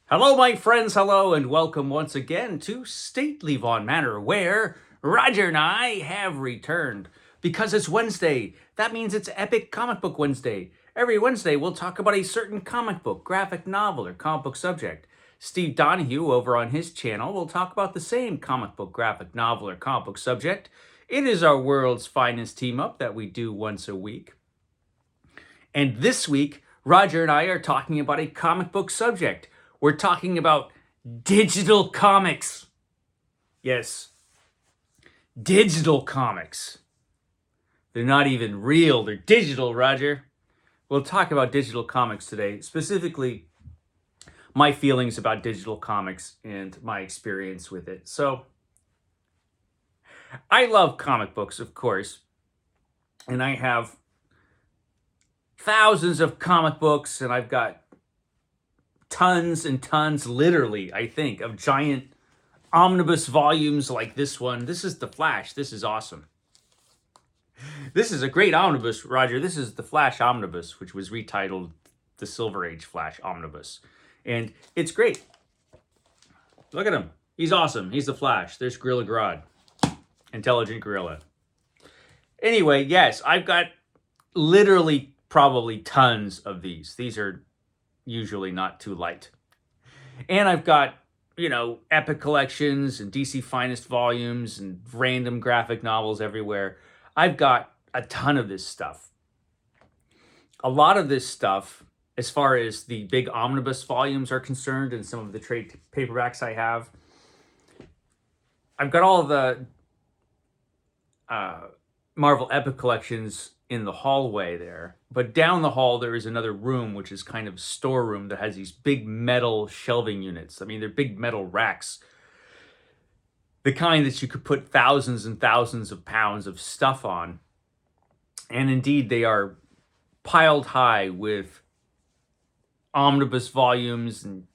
Hello, my friends, hello, and welcome once again to Stately Vaughan Manor, where Roger and I have returned. Because it's Wednesday, that means it's Epic Comic Book Wednesday. Every Wednesday, we'll talk about a certain comic book, graphic novel, or comic book subject. Steve Donoghue, over on his channel, will talk about the same comic book, graphic novel, or comic book subject. It is our world's finest team up that we do once a week. And this week, Roger and I are talking about a comic book subject. We're talking about digital comics. Yes, digital comics. They're not even real, they're digital, Roger. We'll talk about digital comics today, specifically my feelings about digital comics and my experience with it. So, I love comic books, of course, and I have thousands of comic books, and I've got tons and tons, literally, I think, of giant omnibus volumes like this one. This is The Flash. This is awesome. This is a great omnibus, Roger. This is The Flash Omnibus, which was retitled The Silver Age Flash Omnibus. And it's great. Look at him. He's awesome. He's the Flash. There's Gorilla Grodd. Intelligent Gorilla. Anyway, yes, I've got literally probably tons of these. These are usually not too light. And I've got, Epic collections and DC Finest volumes and random graphic novels everywhere. I've got a ton of this stuff. A lot of this stuff, as far as the big omnibus volumes are concerned and some of the trade paperbacks I have, I've got all of the Marvel Epic collections in the hallway there. But down the hall, there is another room, which is kind of storeroom that has these big metal shelving units. I mean, they're big metal racks. The kind that you could put thousands and thousands of pounds of stuff on. And indeed, they are piled high with omnibus volumes and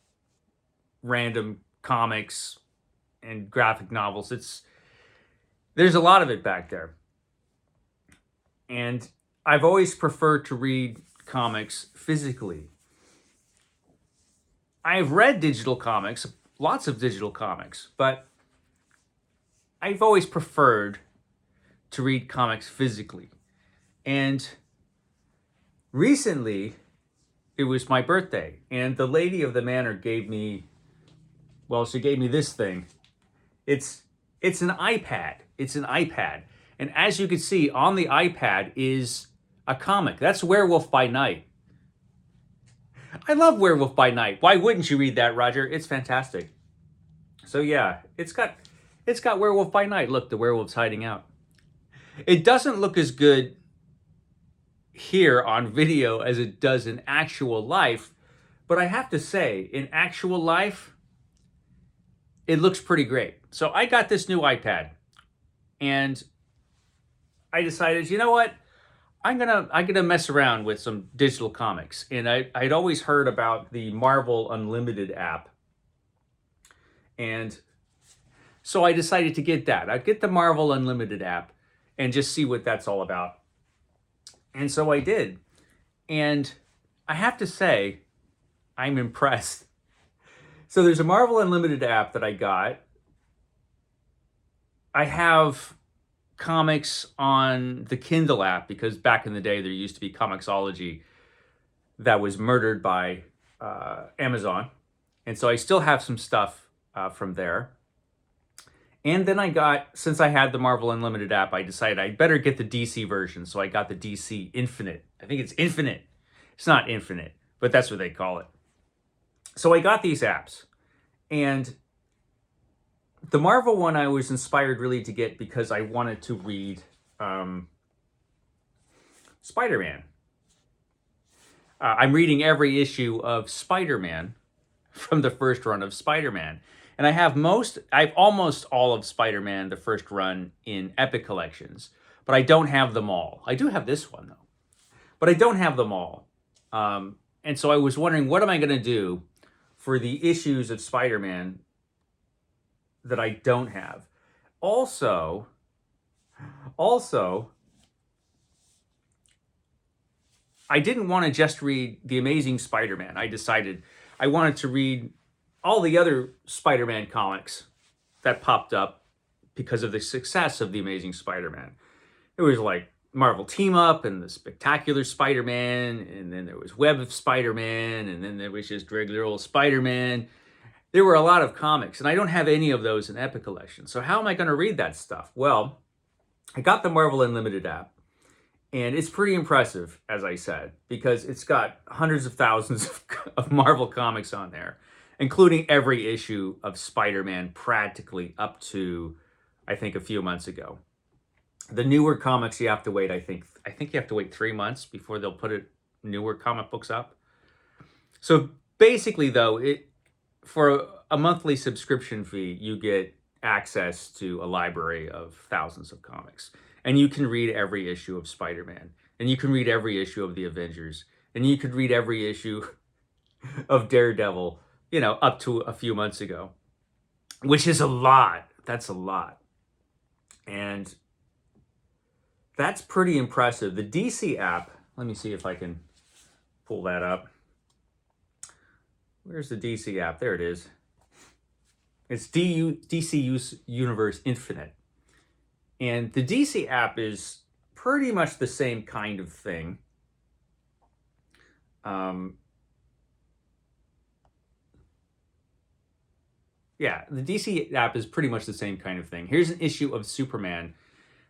random comics and graphic novels. There's a lot of it back there. And I've always preferred to read comics physically. I've read digital comics, lots of digital comics, but I've always preferred to read comics physically. And recently, it was my birthday, and the lady of the manor gave me this thing. It's an iPad. It's an iPad. And as you can see, on the iPad is a comic. That's Werewolf by Night. I love Werewolf by Night. Why wouldn't you read that, Roger? It's fantastic. So yeah, it's got Werewolf by Night. Look, the werewolf's hiding out. It doesn't look as good here on video as it does in actual life, but I have to say, in actual life, it looks pretty great. So I got this new iPad, and I decided, you know what? I'm gonna mess around with some digital comics. And I'd always heard about the Marvel Unlimited app. And so I decided to get that. I'd get the Marvel Unlimited app and just see what that's all about. And so I did. And I have to say, I'm impressed. So there's a Marvel Unlimited app that I got. I have comics on the Kindle app because back in the day there used to be Comixology that was murdered by Amazon. And so I still have some stuff from there. And then since I had the Marvel Unlimited app, I decided I'd better get the DC version. So I got the DC Infinite. I think it's Infinite. It's not Infinite, but that's what they call it. So I got these apps. And the Marvel one I was inspired really to get because I wanted to read Spider-Man. I'm reading every issue of Spider-Man from the first run of Spider-Man. And I have almost all of Spider-Man, the first run, in Epic collections. But I don't have them all. I do have this one, though. But I don't have them all. And so I was wondering, what am I going to do for the issues of Spider-Man that I don't have? Also, I didn't want to just read The Amazing Spider-Man. I decided I wanted to read all the other Spider-Man comics that popped up because of the success of The Amazing Spider-Man. It was like Marvel Team Up and the Spectacular Spider-Man, and then there was Web of Spider-Man, and then there was just regular old Spider-Man. There were a lot of comics, and I don't have any of those in Epic Collection. So how am I going to read that stuff? Well, I got the Marvel Unlimited app, and it's pretty impressive, as I said, because it's got hundreds of thousands of Marvel comics on there, including every issue of Spider-Man practically up to, I think, a few months ago. The newer comics, you have to wait, I think you have to wait 3 months before they'll put newer comic books up. So basically, though, for a monthly subscription fee, you get access to a library of thousands of comics. And you can read every issue of Spider-Man. And you can read every issue of the Avengers. And you could read every issue of Daredevil, up to a few months ago. Which is a lot. That's a lot. And that's pretty impressive. The DC app, let me see if I can pull that up. Where's the DC app? There it is. It's DC Universe Infinite. And the DC app is pretty much the same kind of thing. Yeah, the DC app is pretty much the same kind of thing. Here's an issue of Superman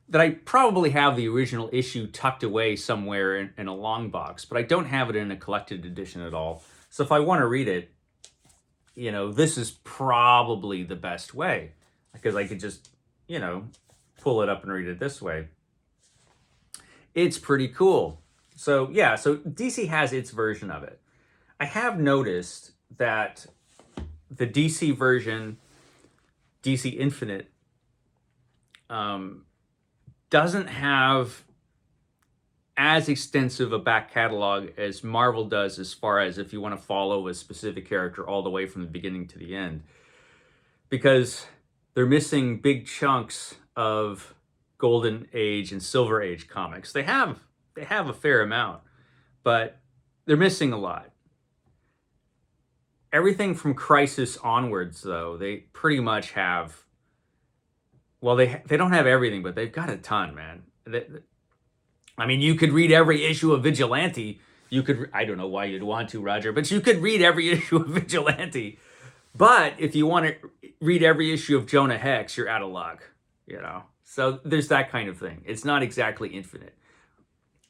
that I probably have the original issue tucked away somewhere in a long box, but I don't have it in a collected edition at all. So if I want to read it, this is probably the best way, because I could just, pull it up and read it this way. It's pretty cool. So yeah, so DC has its version of it. I have noticed that the DC version, DC Infinite, doesn't have as extensive a back catalog as Marvel does, as far as if you want to follow a specific character all the way from the beginning to the end, because they're missing big chunks of Golden Age and Silver Age comics. They have a fair amount, but they're missing a lot. Everything from Crisis onwards, though, they pretty much have. Well, they don't have everything, but they've got a ton, man. I mean, you could read every issue of Vigilante. I don't know why you'd want to, Roger, but you could read every issue of Vigilante. But if you want to read every issue of Jonah Hex, you're out of luck, So there's that kind of thing. It's not exactly infinite.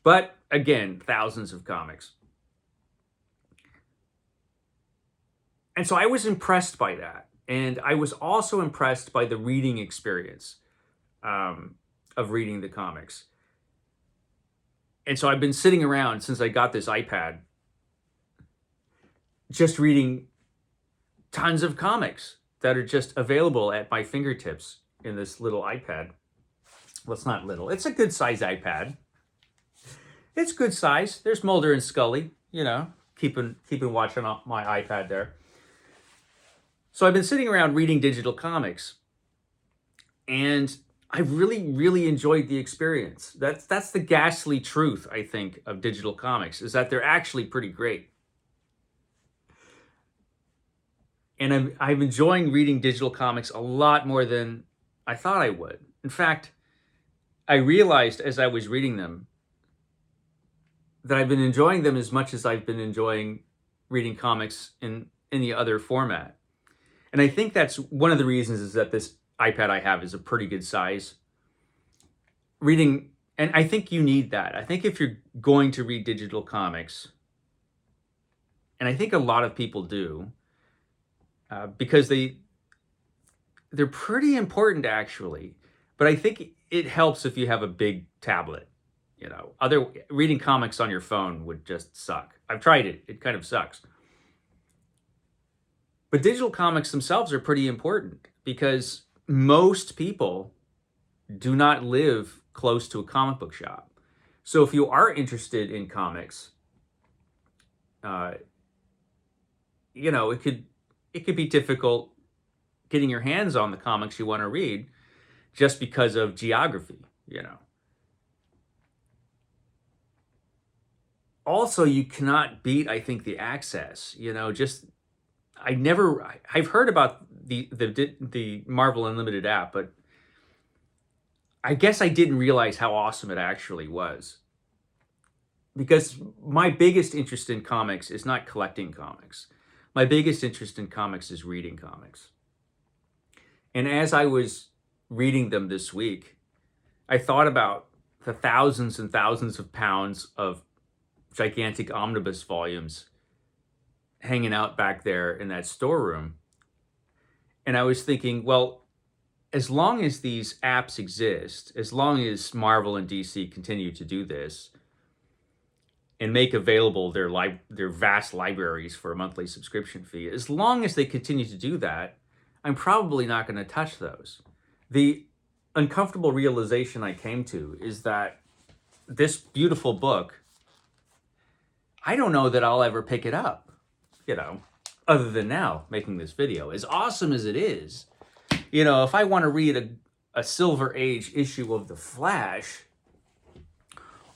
But again, thousands of comics. And so I was impressed by that. And I was also impressed by the reading experience of reading the comics. And so I've been sitting around since I got this iPad, just reading tons of comics that are just available at my fingertips in this little iPad. Well, it's not little. It's a good size iPad. It's good size. There's Mulder and Scully, keeping watch on my iPad there. So I've been sitting around reading digital comics, and I really, really enjoyed the experience. That's the ghastly truth, I think, of digital comics, is that they're actually pretty great. And I'm enjoying reading digital comics a lot more than I thought I would. In fact, I realized as I was reading them that I've been enjoying them as much as I've been enjoying reading comics in any other format. And I think that's one of the reasons, is that this iPad I have is a pretty good size. And I think you need that. I think if you're going to read digital comics, and I think a lot of people do, because they're pretty important actually, but I think it helps if you have a big tablet. Reading comics on your phone would just suck. I've tried it. It kind of sucks. But digital comics themselves are pretty important, because most people do not live close to a comic book shop. So if you are interested in comics, it could be difficult getting your hands on the comics you want to read just because of geography, Also, you cannot beat, I think, the access, I've heard about the Marvel Unlimited app, but I guess I didn't realize how awesome it actually was. Because my biggest interest in comics is not collecting comics. My biggest interest in comics is reading comics. And as I was reading them this week, I thought about the thousands and thousands of pounds of gigantic omnibus volumes hanging out back there in that storeroom. And I was thinking, well, as long as these apps exist, as long as Marvel and DC continue to do this and make available their vast libraries for a monthly subscription fee, as long as they continue to do that, I'm probably not going to touch those. The uncomfortable realization I came to is that this beautiful book, I don't know that I'll ever pick it up, other than now making this video. As awesome as it is, if I want to read a Silver Age issue of The Flash,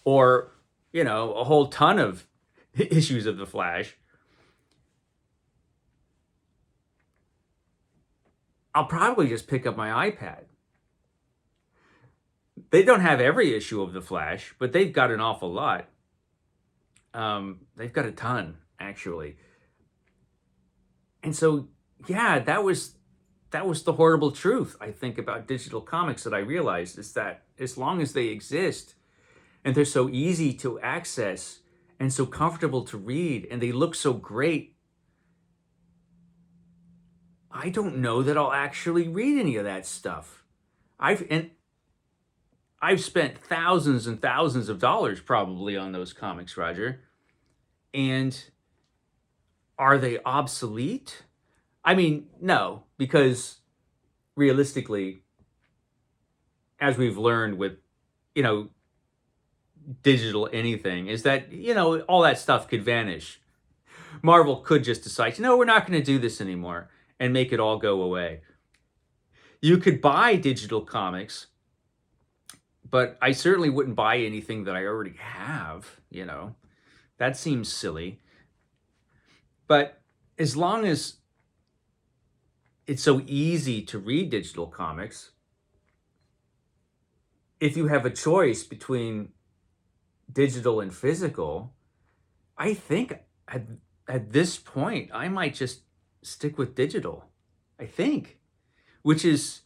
or, a whole ton of issues of The Flash, I'll probably just pick up my iPad. They don't have every issue of The Flash, but they've got an awful lot. They've got a ton, actually. And so, yeah, that was the horrible truth, I think, about digital comics that I realized, is that as long as they exist and they're so easy to access and so comfortable to read and they look so great, I don't know that I'll actually read any of that stuff. I've spent thousands and thousands of dollars probably on those comics, Roger. And are they obsolete? I mean, no, because realistically, as we've learned with, digital anything, is that, all that stuff could vanish. Marvel could just decide, we're not going to do this anymore and make it all go away. You could buy digital comics, but I certainly wouldn't buy anything that I already have, That seems silly. But as long as it's so easy to read digital comics, if you have a choice between digital and physical, I think at this point, I might just stick with digital. I think, which is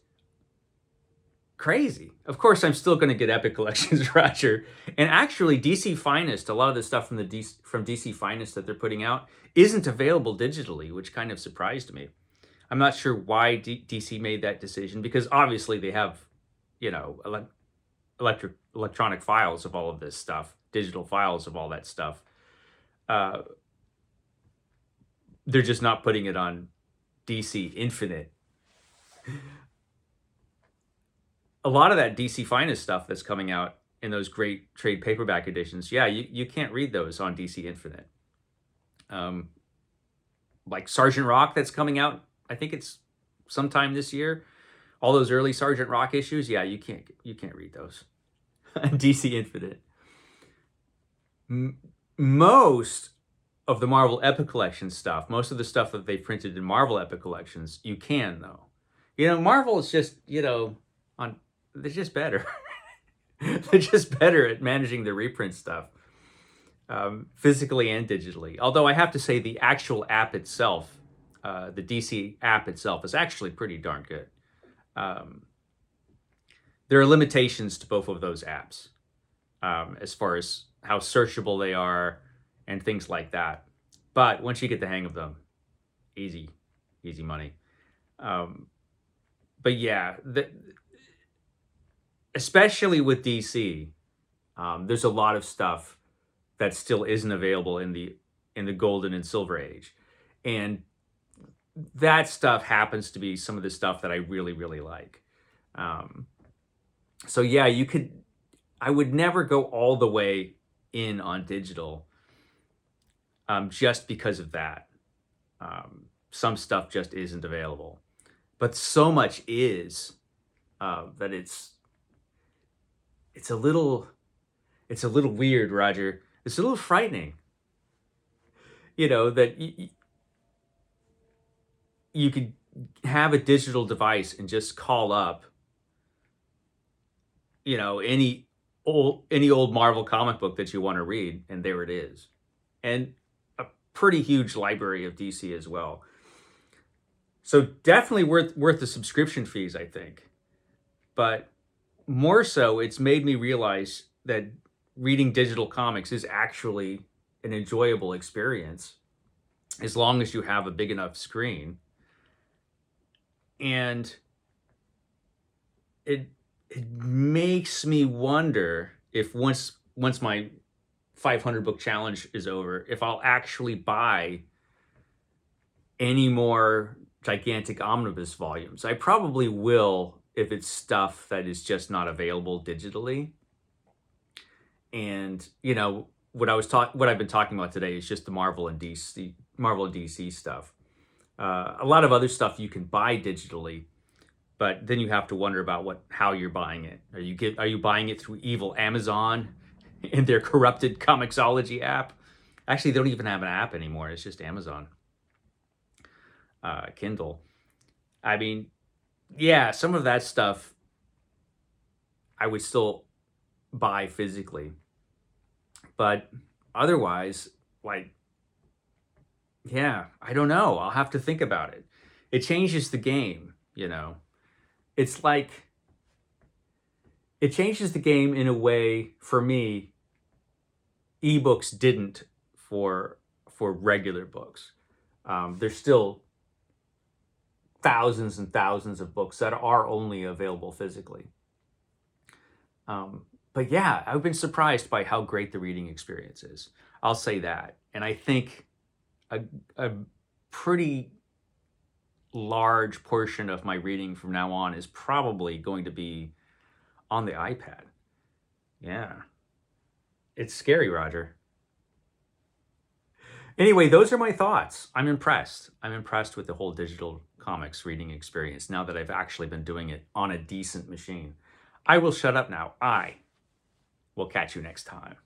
crazy. Of course, I'm still going to get Epic Collections, Roger. And actually, DC Finest, a lot of the stuff from DC Finest that they're putting out isn't available digitally, which kind of surprised me. I'm not sure why DC made that decision, because obviously they have, electronic files of all of this stuff, digital files of all that stuff. They're just not putting it on DC Infinite. A lot of that DC Finest stuff that's coming out in those great trade paperback editions, yeah, you can't read those on DC Infinite. Like Sergeant Rock that's coming out, I think it's sometime this year. All those early Sergeant Rock issues, yeah, you can't read those on DC Infinite. Most of the Marvel Epic Collection stuff, most of the stuff that they printed in Marvel Epic Collections, you can, though. Marvel is just, they're just better. They're just better at managing the reprint stuff, physically and digitally. Although I have to say the actual app itself, the DC app itself, is actually pretty darn good. There are limitations to both of those apps as far as how searchable they are and things like that. But once you get the hang of them, easy money. But yeah, especially with DC, there's a lot of stuff that still isn't available in the Golden and Silver Age. And that stuff happens to be some of the stuff that I really, really like. So yeah, I would never go all the way in on digital just because of that. Some stuff just isn't available. But so much is that it's a little weird, Roger. It's a little frightening. That you could have a digital device and just call up, any old Marvel comic book that you want to read, and there it is. And a pretty huge library of DC as well. So definitely worth the subscription fees, I think. But more so, it's made me realize that reading digital comics is actually an enjoyable experience as long as you have a big enough screen. And it makes me wonder if once my 500 book challenge is over, if I'll actually buy any more gigantic omnibus volumes. I probably will if it's stuff that is just not available digitally. And what I've been talking about today is just the Marvel and DC stuff. A lot of other stuff you can buy digitally, but then you have to wonder about how you're buying it. Are you buying it through evil Amazon and their corrupted Comixology app? Actually, they don't even have an app anymore. It's just Amazon Kindle. I mean, yeah, some of that stuff I would still buy physically, but otherwise, like, yeah, I don't know. I'll have to think about it. It changes the game. It's like it changes the game in a way for me ebooks didn't for regular books. There's still thousands and thousands of books that are only available physically. But yeah, I've been surprised by how great the reading experience is. I'll say that. And I think a pretty large portion of my reading from now on is probably going to be on the iPad. Yeah. It's scary, Roger. Anyway, those are my thoughts. I'm impressed. I'm impressed with the whole digital comics reading experience now that I've actually been doing it on a decent machine. I will shut up now. I will catch you next time.